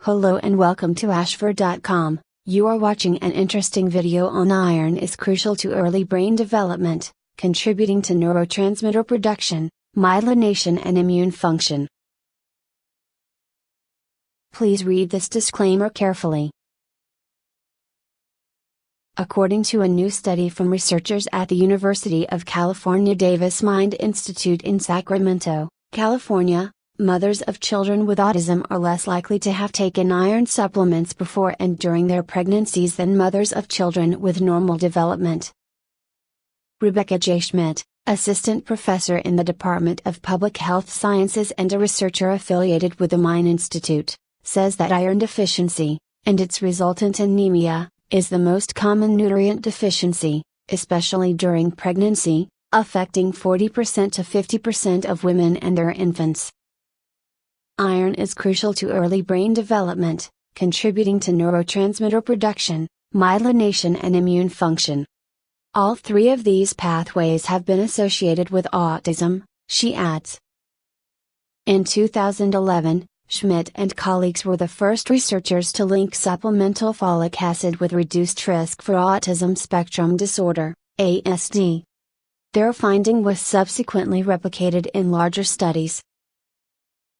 Hello and welcome to ashford.com. You are watching an interesting video on iron is crucial to early brain development, contributing to neurotransmitter production, myelination and immune function. Please read this disclaimer carefully. According to a new study from researchers at the University of California Davis Mind Institute in Sacramento, California, mothers of children with autism are less likely to have taken iron supplements before and during their pregnancies than mothers of children with normal development. Rebecca J. Schmidt, assistant professor in the Department of Public Health Sciences and a researcher affiliated with the Mind Institute, says that iron deficiency, and its resultant anemia, is the most common nutrient deficiency, especially during pregnancy, affecting 40% to 50% of women and their infants. Iron is crucial to early brain development, contributing to neurotransmitter production, myelination and immune function. All three of these pathways have been associated with autism, she adds. In 2011, Schmidt and colleagues were the first researchers to link supplemental folic acid with reduced risk for autism spectrum disorder, ASD. Their finding was subsequently replicated in larger studies.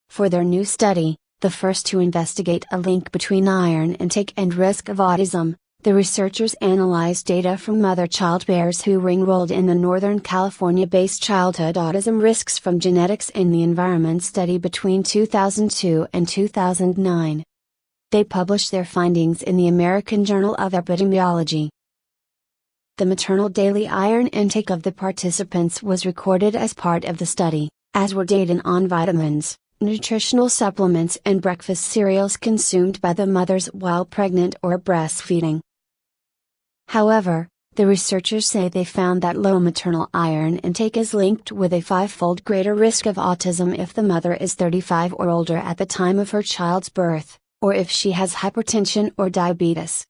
For their new study, the first to investigate a link between iron intake and risk of autism, the researchers analyzed data from mother-child pairs who were enrolled in the Northern California-based childhood autism risks from genetics in the environment study between 2002 and 2009. They published their findings in the American Journal of Epidemiology. The maternal daily iron intake of the participants was recorded as part of the study, as were data on vitamins, nutritional supplements and breakfast cereals consumed by the mothers while pregnant or breastfeeding. However, the researchers say they found that low maternal iron intake is linked with a 5-fold greater risk of autism if the mother is 35 or older at the time of her child's birth, or if she has hypertension or diabetes.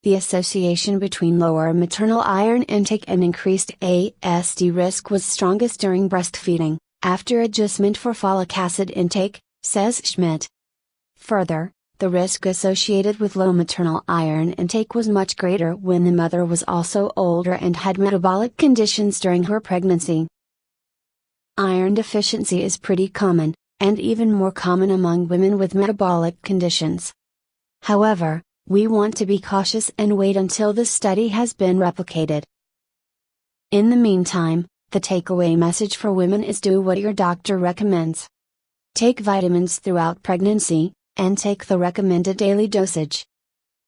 The association between lower maternal iron intake and increased ASD risk was strongest during breastfeeding, after adjustment for folic acid intake, says Schmidt. Further, the risk associated with low maternal iron intake was much greater when the mother was also older and had metabolic conditions during her pregnancy. Iron deficiency is pretty common, and even more common among women with metabolic conditions. However, we want to be cautious and wait until the study has been replicated. In the meantime, the takeaway message for women is do what your doctor recommends. Take vitamins throughout pregnancy, and take the recommended daily dosage.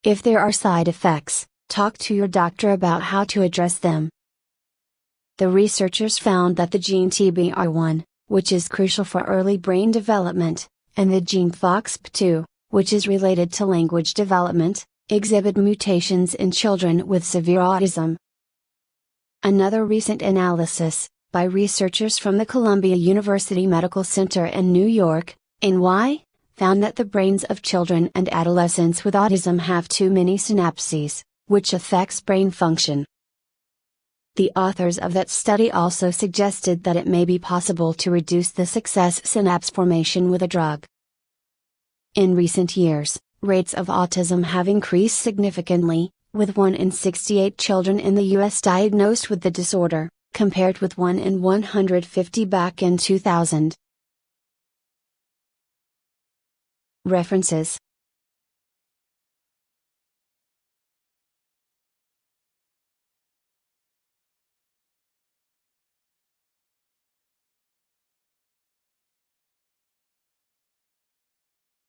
If there are side effects, talk to your doctor about how to address them. The researchers found that the gene TBR1, which is crucial for early brain development, and the gene FOXP2, which is related to language development, exhibit mutations in children with severe autism. Another recent analysis, by researchers from the Columbia University Medical Center in New York, NY, found that the brains of children and adolescents with autism have too many synapses, which affects brain function. The authors of that study also suggested that it may be possible to reduce the excess synapse formation with a drug. In recent years, rates of autism have increased significantly, with 1 in 68 children in the U.S. diagnosed with the disorder, compared with 1 in 150 back in 2000. References